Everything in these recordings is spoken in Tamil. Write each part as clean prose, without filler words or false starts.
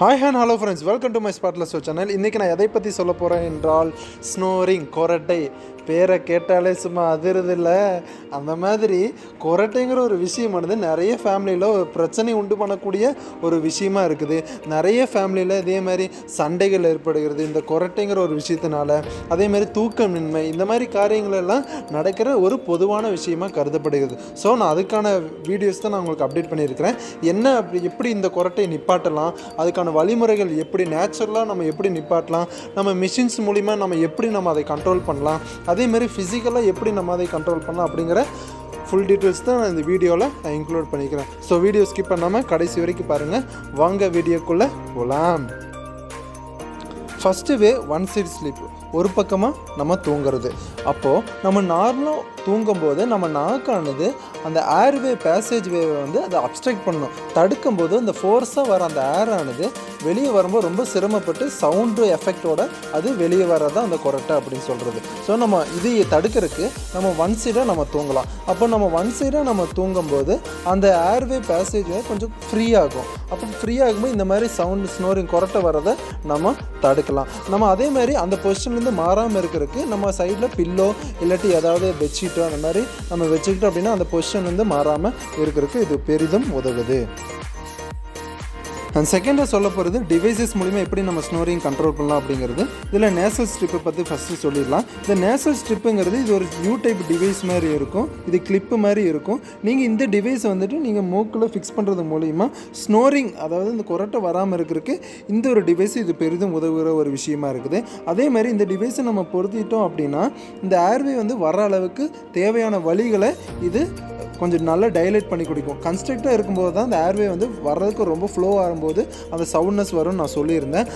Hi and hello friends, welcome to my Spotless channel. இன்னைக்கு நான் எதை பற்றி சொல்ல போகிறேன் என்றால் ஸ்னோரிங், கொரட்டை. பேரை கேட்டாலே சும்மா அதிருதில்ல. அந்த மாதிரி கொரட்டைங்கிற ஒரு விஷயமானது நிறைய ஃபேமிலியில் ஒரு பிரச்சனை உண்டு பண்ணக்கூடிய ஒரு விஷயமா இருக்குது. நிறைய ஃபேமிலியில் இதே மாதிரி சண்டைகள் ஏற்படுகிறது இந்த கொரட்டைங்கிற ஒரு விஷயத்தினால. அதேமாதிரி தூக்கமின்மை, இந்த மாதிரி காரியங்கள் எல்லாம் நடக்கிற ஒரு பொதுவான விஷயமாக கருதப்படுகிறது. ஸோ நான் அதுக்கான வீடியோஸ் தான் நான் உங்களுக்கு அப்டேட் பண்ணியிருக்கிறேன். என்ன எப்படி இந்த கொரட்டையை நிப்பாட்டலாம், அதுக்கான வழிமுறைகள் எப்படி, நேச்சுரலாக நம்ம எப்படி நிப்பாட்டலாம், நம்ம மிஷின்ஸ் மூலிமா நம்ம அதை கண்ட்ரோல் பண்ணலாம், அதேமாதிரி ஃபிசிக்கலாக எப்படி நம்ம அதை கண்ட்ரோல் பண்ணலாம் அப்படிங்கிற ஃபுல் டீட்டெயில்ஸ் தான் நான் இந்த வீடியோவில் நான் இன்க்ளூட் பண்ணிக்கிறேன். ஸோ வீடியோ ஸ்கிப் பண்ணாமல் கடைசி வரைக்கும் பாருங்கள். வாங்க வீடியோக்குள்ளே போகலாம். ஃபஸ்ட்டு வே ஒன் சைட் ஸ்லீப், ஒரு பக்கமாக நம்ம தூங்குறது. அப்போது நம்ம நார்மலாக தூங்கும்போது நம்ம நாக்கானது அந்த ஏர்வே பேசேஜ் வேவை வந்து அதை அப்ஸ்ட்ரக்ட் பண்ணணும். தடுக்கும்போது அந்த ஃபோர்ஸாக வர அந்த ஏரானது வெளியே வரும்போது ரொம்ப சிரமப்பட்டு சவுண்டு எஃபெக்டோட அது வெளியே வரதான் அந்த கொரட்டை அப்படின்னு சொல்கிறது. ஸோ நம்ம இதை தடுக்கிறதுக்கு நம்ம ஒன் சைடாக நம்ம தூங்கலாம். அப்போ நம்ம ஒன் சைடாக நம்ம தூங்கும்போது அந்த ஏர்வே பேசேஜ் வே கொஞ்சம் ஃப்ரீ ஆகும். அப்போ ஃப்ரீ ஆகும்போது இந்த மாதிரி சவுண்டு ஸ்னோரிங் கொரட்டை வரதை நம்ம தடுக்கலாம். நம்ம அதே மாதிரி அந்த பொசிஷன்லேருந்து மாறாமல் இருக்கிறதுக்கு நம்ம சைடில் பில்லோ இல்லாட்டி ஏதாவது பெட்ஷீட்டோ அந்த மாதிரி நம்ம வச்சுக்கிட்டோம் அப்படின்னா அந்த பொசிஷன்லேருந்து மாறாமல் இருக்கிறதுக்கு இது பெரிதும் உதவுது. அண்ட் செகண்டாக சொல்ல போகிறது டிவைசஸ் மூலிமா எப்படி நம்ம ஸ்னோரிங் கண்ட்ரோல் பண்ணலாம் அப்படிங்கிறது. இதில் நேசல் ஸ்ட்ரிப்பை பற்றி ஃபஸ்ட்டு சொல்லிடலாம். இந்த நேசல் ஸ்ட்ரிப்புங்கிறது இது ஒரு யூ டைப் டிவைஸ் மாதிரி இருக்கும். இது கிளிப்பு மாதிரி இருக்கும். நீங்கள் இந்த டிவைஸை வந்துட்டு நீங்கள் மூக்கில் ஃபிக்ஸ் பண்ணுறது மூலிமா ஸ்னோரிங், அதாவது இந்த கொரட்டை வராமல் இருக்கிறதுக்கு இந்த ஒரு டிவைஸ் இது பெரிதும் உதவுகிற ஒரு விஷயமா இருக்குது. அதே மாதிரி இந்த டிவைஸை நம்ம பொருத்திட்டோம் அப்படின்னா இந்த ஏர்வே வந்து வர அளவுக்கு தேவையான வழிகளை இது கொஞ்சம் நல்லா டைலேட் பண்ணி குடிக்கும். கன்ஸ்ட்ரக்டாக இருக்கும்போது தான் அந்த ஏர்வே வந்து வர்றதுக்கு ரொம்ப ஃப்ளோ ஆகும்போது அந்த சவுண்ட்னஸ் வரும்னு நான் சொல்லியிருந்தேன்.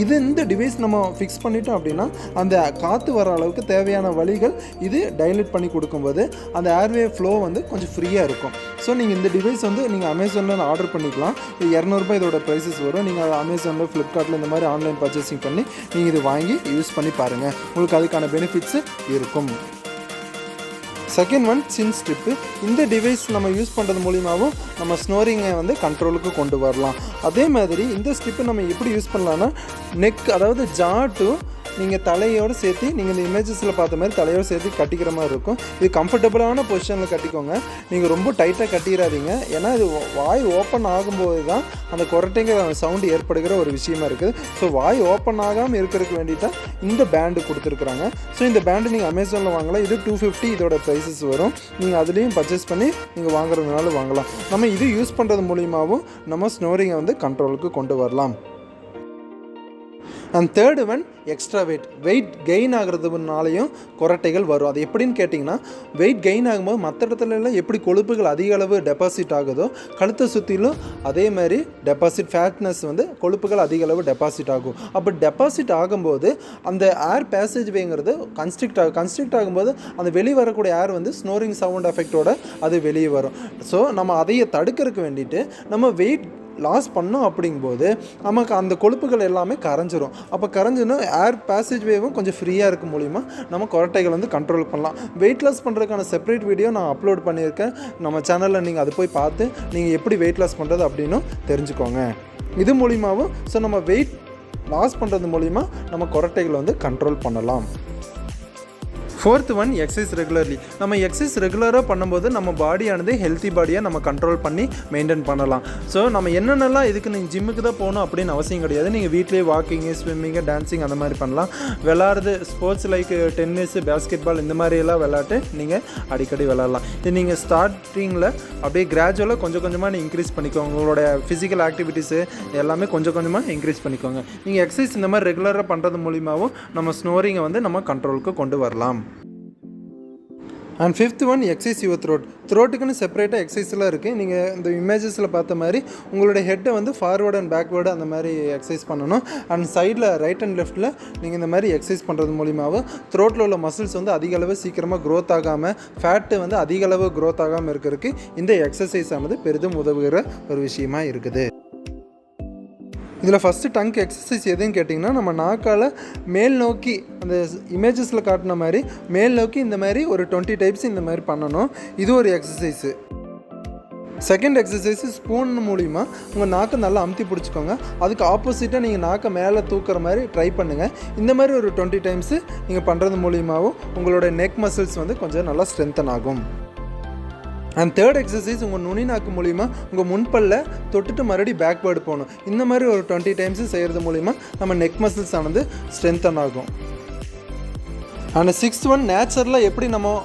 இந்த டிவைஸ் நம்ம ஃபிக்ஸ் பண்ணிட்டோம் அப்படின்னா அந்த காற்று வர அளவுக்கு தேவையான வழிகள் இது டைலேட் பண்ணி கொடுக்கும்போது அந்த ஏர்வே ஃப்ளோ வந்து கொஞ்சம் ஃப்ரீயாக இருக்கும். ஸோ நீங்கள் இந்த டிவைஸ் வந்து நீங்கள் அமேசானில் ஆர்டர் பண்ணிக்கலாம். இது $200 இதோட ப்ரைஸஸ் வரும். நீங்கள் அமேசானில், ஃப்ளிப்கார்ட்டில் இந்த மாதிரி ஆன்லைன் பர்ச்சேசிங் பண்ணி நீங்கள் இது வாங்கி யூஸ் பண்ணி பாருங்கள். உங்களுக்கு அதுக்கான பெனிஃபிட்ஸு இருக்கும். செகண்ட் ஒன் சின் ஸ்ட்ரிப்பு. இந்த டிவைஸ் நம்ம யூஸ் பண்ணுறது மூலிமாவும் நம்ம ஸ்னோரிங்கை வந்து கண்ட்ரோலுக்கு கொண்டு வரலாம். அதே மாதிரி இந்த ஸ்ட்ரிப்பை நம்ம எப்படி யூஸ் பண்ணலான்னா நெக், அதாவது ஜா டு நீங்கள் தலையோடு சேர்த்து நீங்கள் இந்த இமேஜஸில் பார்த்த மாதிரி தலையோடு சேர்த்து கட்டிக்கிற மாதிரி இருக்கும். இது கம்ஃபர்டபுளான பொசிஷனில் கட்டிக்கோங்க. நீங்கள் ரொம்ப டைட்டாக கட்டிடாதீங்க. ஏன்னா இது வாய் ஓப்பன் ஆகும்போது தான் அந்த கொரட்டைங்கிற சவுண்டு ஏற்படுகிற ஒரு விஷயமா இருக்குது. ஸோ வாய் ஓப்பன் ஆகாமல் இருக்கிறதுக்கு வேண்டி தான் இந்த பேண்டு கொடுத்துருக்குறாங்க. ஸோ இந்த பேண்டு நீங்கள் அமேசானில் வாங்கலாம். இது $250 இதோட ப்ரைஸஸ் வரும். நீங்கள் அதுலேயும் பர்ச்சேஸ் பண்ணி நீங்கள் வாங்குறதுனால வாங்கலாம். நம்ம இது யூஸ் பண்ணுறது மூலியமாகவும் நம்ம ஸ்னோரிங்கை வந்து கண்ட்ரோலுக்கு கொண்டு வரலாம். And third one extra weight gain ஆகிறதுனாலையும் கொரட்டைகள் வரும். அது எப்படின்னு கேட்டிங்கன்னா, வெயிட் கெயின் ஆகும்போது மற்ற இடத்துலலாம் எப்படி கொழுப்புகள் அதிக அளவு டெபாசிட் ஆகுதோ கழுத்தை சுற்றிலும் அதே மாதிரி டெபாசிட் ஃபேட்னஸ் வந்து கொழுப்புகள் அதிக அளவு டெபாசிட் ஆகும். அப்போ டெபாசிட் ஆகும்போது அந்த ஏர் பேசேஜ் வேங்கிறது கன்ஸ்ட்ரிக்ட் ஆகும்போது அந்த வெளியே வரக்கூடிய ஏர் வந்து ஸ்னோரிங் சவுண்ட் எஃபெக்டோட அது வெளியே வரும். ஸோ நம்ம அதையை தடுக்கிறதுக்கு வேண்டிட்டு நம்ம வெயிட் லாஸ் பண்ணோம் அப்படிங்கும்போது நமக்கு அந்த கொழுப்புகள் எல்லாமே கரைஞ்சிரும். அப்போ கரைஞ்சினா ஏர் பேசேஜ் வேவும் கொஞ்சம் ஃப்ரீயாக இருக்கும் மூலிமா நம்ம கொரட்டைகள் வந்து கண்ட்ரோல் பண்ணலாம். வெயிட் லாஸ் பண்ணுறதுக்கான செப்பரேட் வீடியோ நான் அப்லோட் பண்ணியிருக்கேன் நம்ம சேனலில். நீங்கள் அதை போய் பார்த்து நீங்கள் எப்படி வெயிட் லாஸ் பண்ணுறது அப்படின்னு தெரிஞ்சுக்கோங்க. இது மூலிமாவும் ஸோ நம்ம வெயிட் லாஸ் பண்ணுறது மூலிமா நம்ம கொரட்டைகளை வந்து கண்ட்ரோல் பண்ணலாம். Fourth one exercise regularly. நம்ம எக்ஸசைஸ் ரெகுலராக பண்ணும்போது நம்ம பாடியானது ஹெல்த்தி பாடியாக நம்ம கண்ட்ரோல் பண்ணி மெயின்டைன் பண்ணலாம். ஸோ நம்ம என்னென்னலாம் இதுக்கு நீங்கள் ஜிம்முக்கு தான் போகணும் அப்படின்னு அவசியம் கிடையாது. நீங்கள் வீட்டிலேயே வாக்கிங்கு, ஸ்விம்மிங்கு, டான்ஸிங் அந்த மாதிரி பண்ணலாம். விளாட்றது sports like tennis, basket ball இந்த மாதிரியெல்லாம் விளாட்டு நீங்கள் அடிக்கடி விளாட்லாம். இது நீங்கள் ஸ்டார்டிங்கில் அப்படியே கிராஜுவலாக கொஞ்சம் கொஞ்சமாக நீங்கள் இன்க்ரீஸ் பண்ணிக்கோங்க. உங்களோட ஃபிசிக்கல் ஆக்டிவிட்டீஸு எல்லாமே கொஞ்சம் கொஞ்சமாக இன்க்ரீஸ் பண்ணிக்கோங்க. நீங்கள் எக்ஸசைஸ் இந்த மாதிரி ரெகுலராக பண்ணுறது மூலிமாவும் நம்ம ஸ்னோரிங்கை வந்து நம்ம கண்ட்ரோலுக்கு கொண்டு வரலாம். And fifth one exercise your த்ரோட்டுக்குன்னு செப்பரேட்டாக எக்ஸசைஸ்லாம் இருக்குது. நீங்கள் இந்த இமேஜஸில் பார்த்த மாதிரி உங்களோட ஹெட்டை வந்து ஃபார்வேர்டு அண்ட் பேக்வேர்டு அந்த மாதிரி எக்ஸசைஸ் பண்ணணும். அண்ட் சைடில் ரைட் அண்ட் லெஃப்ட்டில் நீங்கள் இந்த மாதிரி எக்ஸசைஸ் பண்ணுறது மூலிமாவும் த்ரோட்டில் உள்ள மசில்ஸ் வந்து அதிக அளவு சீக்கிரமாக க்ரோத் ஆகாமல், ஃபேட்டு வந்து அதிக அளவு க்ரோத் ஆகாமல் இருக்கிறதுக்கு இந்த எக்ஸசைஸ் ஆனது பெரிதும் உதவுகிற ஒரு விஷயமா இருக்குது. இதில் ஃபஸ்ட்டு டங்க் எக்ஸசைஸ் எதுன்னு கேட்டிங்கன்னா, நம்ம நாக்கால் மேல் நோக்கி அந்த இமேஜஸில் காட்டின மாதிரி மேல் நோக்கி இந்த மாதிரி ஒரு 20 டைப்ஸ் இந்த மாதிரி பண்ணணும். இது ஒரு எக்ஸசைஸு. செகண்ட் எக்ஸசைஸ் ஸ்பூன் மூலிமா உங்கள் நாக்கை நல்லா அமுத்தி பிடிச்சிக்கோங்க. அதுக்கு ஆப்போசிட்டாக நீங்கள் நாக்கை மேலே தூக்குற மாதிரி ட்ரை பண்ணுங்கள். இந்த மாதிரி ஒரு 20 டைம்ஸு நீங்கள் பண்ணுறது மூலிமாவும் உங்களோட நெக் மசில்ஸ் வந்து கொஞ்சம் நல்லா ஸ்ட்ரென்தன் ஆகும். அண்ட் தேர்ட் எக்ஸசைஸ் உங்கள் நுனி நாக்கு மூலிமா உங்கள் முன்பல்ல தொட்டுட்டு மறுபடியும் பேக்வேர்டு போகணும். இந்த மாதிரி ஒரு 20 டைம்ஸு செய்கிறது மூலிமா நம்ம நெக் மசில்ஸ் ஆனது ஸ்ட்ரென்தன் ஆகும். அண்ட் 6th ஒன் நேச்சுரலாக எப்படி நம்ம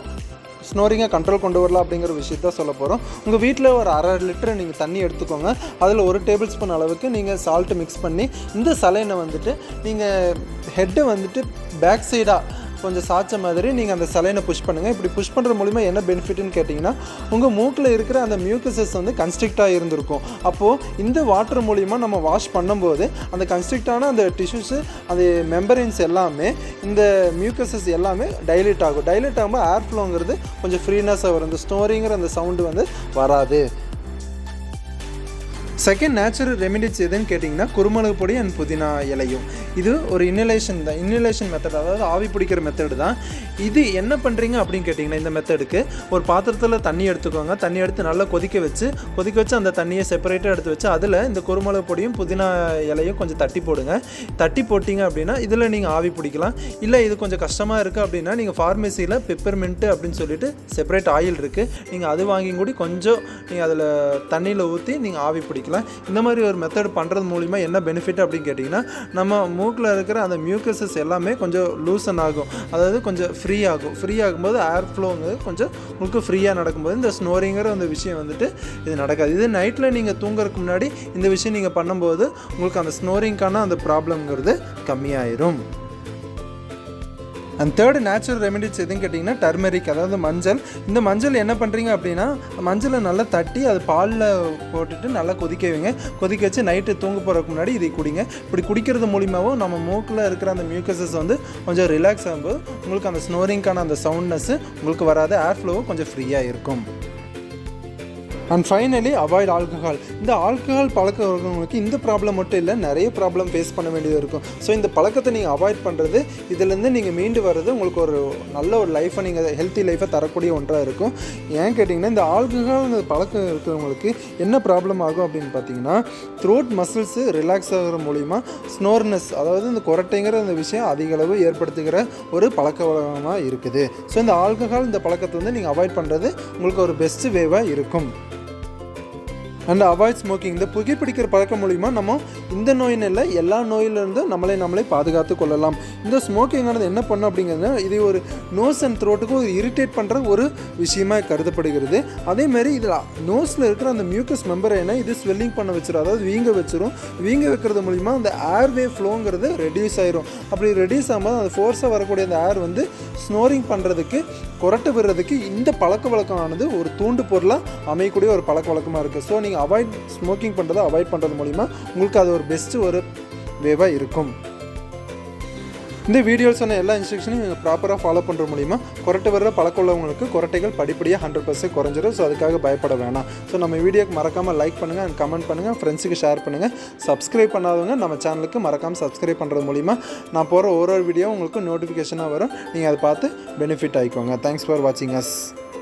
ஸ்னோரிங்கை கண்ட்ரோல் கொண்டு வரலாம் அப்படிங்கிற விஷயத்த சொல்ல போகிறோம். உங்கள் வீட்டில் ஒரு 1/2 லிட்டர் நீங்கள் தண்ணி எடுத்துக்கோங்க. அதில் 1 டேபிள் ஸ்பூன் அளவுக்கு நீங்கள் சால்ட்டு மிக்ஸ் பண்ணி இந்த சலைனை வந்துட்டு நீங்கள் ஹெட்டை வந்துட்டு பேக் சைடாக கொஞ்சம் சாய்ச்ச மாதிரி நீங்கள் அந்த சலைனை புஷ் பண்ணுங்கள். இப்படி புஷ் பண்ணுற மூலிமா என்ன பெனிஃபிட்னு கேட்டிங்கன்னா உங்கள் மூக்கில் இருக்கிற அந்த மியூக்கஸஸ் வந்து கன்ஸ்ட்ரிக்டாக இருந்திருக்கும். அப்போது இந்த வாட்டர் மூலிமா நம்ம வாஷ் பண்ணும்போது அந்த கன்ஸ்ட்ரிக்டான அந்த டிஷ்யூஸு அந்த மெம்பரைன்ஸ் எல்லாமே இந்த மியூக்கஸஸ் எல்லாமே டைலேட் ஆகும். டைலேட் ஆகும்போது ஏர் ஃப்ளோங்கிறது கொஞ்சம் ஃப்ரீனஸாக வரும். இந்த ஸ்னோரிங்கிற அந்த சவுண்டு வந்து வராது. செகண்ட் நேச்சுரல் ரெமிடிஸ் எதுன்னு கேட்டிங்கன்னா குருமிளகு பொடி அண்ட் புதினா இலையும். இது ஒரு இன்ஹலேஷன் தான், இன்ஹலேஷன் மெத்தட், அதாவது ஆவி பிடிக்கிற மெத்தடு தான். இது என்ன பண்ணுறீங்க அப்படின்னு கேட்டிங்கன்னா இந்த மெத்தடுக்கு ஒரு பாத்திரத்தில் தண்ணி எடுத்துக்கோங்க. தண்ணி எடுத்து நல்லா கொதிக்க வச்சு அந்த தண்ணியை செப்பரேட்டாக எடுத்து வச்சு அதில் இந்த குருமிளகு பொடியும் புதினா இலையும் கொஞ்சம் தட்டி போடுங்க. தட்டி போட்டிங்க அப்படின்னா இதில் நீங்கள் ஆவி பிடிக்கலாம். இல்லை இது கொஞ்சம் கஷ்டமாக இருக்குது அப்படின்னா நீங்கள் ஃபார்மசியில் பெப்பர்மின்ட்டு அப்படின்னு சொல்லிட்டு செப்பரேட் ஆயில் இருக்குது, நீங்கள் அது வாங்கி கூடி கொஞ்சம் நீங்கள் அதில் தண்ணியில் ஊற்றி நீங்கள் ஆவி பிடிக்கலாம். இந்த மாதிரி ஒரு மெத்தட் பண்ணுறது மூலிமா என்ன பெனிஃபிட் அப்படின்னு கேட்டிங்கன்னா நம்ம மூக்கில் இருக்கிற அந்த மியூக்கஸஸ் எல்லாமே கொஞ்சம் லூசன் ஆகும், அதாவது கொஞ்சம் ஃப்ரீ ஆகும்போது ஏர் ஃப்ளோங்கிறது கொஞ்சம் உங்களுக்கு ஃப்ரீயாக நடக்கும்போது இந்த ஸ்னோரிங்கிற அந்த விஷயம் வந்துட்டு இது நடக்காது. இது நைட்டில் நீங்கள் தூங்குறதுக்கு முன்னாடி இந்த விஷயம் நீங்கள் பண்ணும்போது உங்களுக்கு அந்த ஸ்னோரிங்கான அந்த ப்ராப்ளம்ங்கிறது கம்மியாயிரும். அண்ட் தேர்டு நேச்சுரல் ரெமெடிஸ் எதுன்னு கேட்டிங்கன்னா டர்மெரிக், அதாவது மஞ்சள். இந்த மஞ்சள் என்ன பண்ணுறீங்க அப்படின்னா மஞ்சளை நல்லா தட்டி அது பாலில் போட்டுட்டு நல்லா கொதிக்க வச்சு நைட்டு தூங்க போகிறதுக்கு முன்னாடி இதை குடிங்க. இப்படி குடிக்கிறது மூலிமாவும் நம்ம மூக்கில் இருக்கிற அந்த மியூக்கஸஸ் வந்து கொஞ்சம் ரிலாக்ஸ் ஆகும்போது உங்களுக்கு அந்த ஸ்னோரிங்கான அந்த சவுண்ட்னஸ்ஸு உங்களுக்கு வராது, ஏர் ஃப்ளோவும் கொஞ்சம் ஃப்ரீயாக இருக்கும். And finally avoid alcohol. இந்த ஆல்கஹால் பழக்கவங்களுக்கு இந்த ப்ராப்ளம் மட்டும் இல்லை, நிறைய ப்ராப்ளம் ஃபேஸ் பண்ண வேண்டியது இருக்கும். ஸோ இந்த பழக்கத்தை நீங்கள் அவாய்ட் பண்ணுறது, இதிலேருந்து நீங்கள் மீண்டு வர்றது உங்களுக்கு ஒரு நல்ல ஒரு லைஃப்பை நீங்கள் ஹெல்த்தி லைஃப்பை தரக்கூடிய ஒன்றாக இருக்கும். ஏன் கேட்டிங்கன்னா இந்த ஆல்கஹால் பழக்கம் இருக்கிறவங்களுக்கு என்ன ப்ராப்ளம் ஆகும் அப்படின்னு பார்த்தீங்கன்னா த்ரோட் மசில்ஸு ரிலாக்ஸ் ஆகிற மூலிமா ஸ்னோர்னஸ், அதாவது இந்த குரட்டைங்கிற அந்த விஷயம் அதிக அளவு ஏற்படுத்துகிற ஒரு பழக்க வழக்கமாக இருக்குது. ஸோ இந்த ஆல்கஹால் இந்த பழக்கத்தை வந்து நீங்கள் அவாய்ட் பண்ணுறது உங்களுக்கு ஒரு பெஸ்ட்டு வேவாக இருக்கும். And avoid smoking. இந்த புகைப்பிடிக்கிற பழக்கம் மூலிமா நம்ம இந்த நோயின்னு இல்லை எல்லா நோயிலிருந்தும் நம்மளே பாதுகாத்து கொள்ளலாம். இந்த ஸ்மோக்கிங்கானது என்ன பண்ணும் அப்படிங்கிறது இது ஒரு நோஸ் அண்ட் த்ரோட்டுக்கு ஒரு இரிட்டேட் பண்ணுற ஒரு விஷயமாக கருதப்படுகிறது. அதேமாதிரி இதில் நோஸில் இருக்கிற அந்த மியூக்கஸ் மெம்பரைனை இது ஸ்வெல்லிங் பண்ண வச்சிடும், அதாவது வீங்க வைக்கிறது மூலிமா அந்த ஏர்வே ஃப்ளோங்கிறது ரெடியூஸ் ஆயிரும். அப்படி ரெடியூஸ் ஆகும்போது அந்த ஃபோர்ஸாக வரக்கூடிய அந்த ஏர் வந்து ஸ்னோரிங் பண்ணுறதுக்கு குரட்டை விடுறதுக்கு இந்த பழக்க வழக்கமானது ஒரு தூண்டு பொருளாக அமையக்கூடிய ஒரு பழக்க வழக்கமாக இருக்குது. ஸோ நீங்கள் அவாய்ட் ஸ்மோக்கிங் பண்ணுறதை அவாய்ட் பண்ணுறது மூலிமா உங்களுக்கு அது ஒரு பெஸ்ட்டு ஒரு வேவாக இருக்கும். இந்த வீடியோவில் சொன்ன எல்லா இன்ஸ்ட்ரக்ஷனையும் நீங்கள் ப்ராப்பராக ஃபாலோ பண்ணுற மூலிமா குரட்டை வர்ற பழக்கம் உள்ளவங்களுக்கு குரட்டைகள் படிப்படியாக 100% குறைஞ்சிடும். ஸோ அதுக்காக பயப்பட வேணாம். ஸோ நம்ம வீடியோக்கு மறக்காமல் லைக் பண்ணுங்கள் அண்ட் கமெண்ட் பண்ணுங்கள், ஃப்ரெண்ட்ஸுக்கு ஷேர் பண்ணுங்கள். சப்ஸ்கிரைப் பண்ணாதவங்க நம்ம சேனலுக்கு மறக்காமல் சப்ஸ்கிரைப் பண்ணுறது மூலிமா நான் போகிற ஒரு வீடியோ உங்களுக்கு நோட்டிஃபிகேஷனாக வரும். நீங்கள் அதை பார்த்து பெனிஃபிட் ஆகிக்கோங்க. தேங்க்ஸ் ஃபார் வாட்சிங் அஸ்.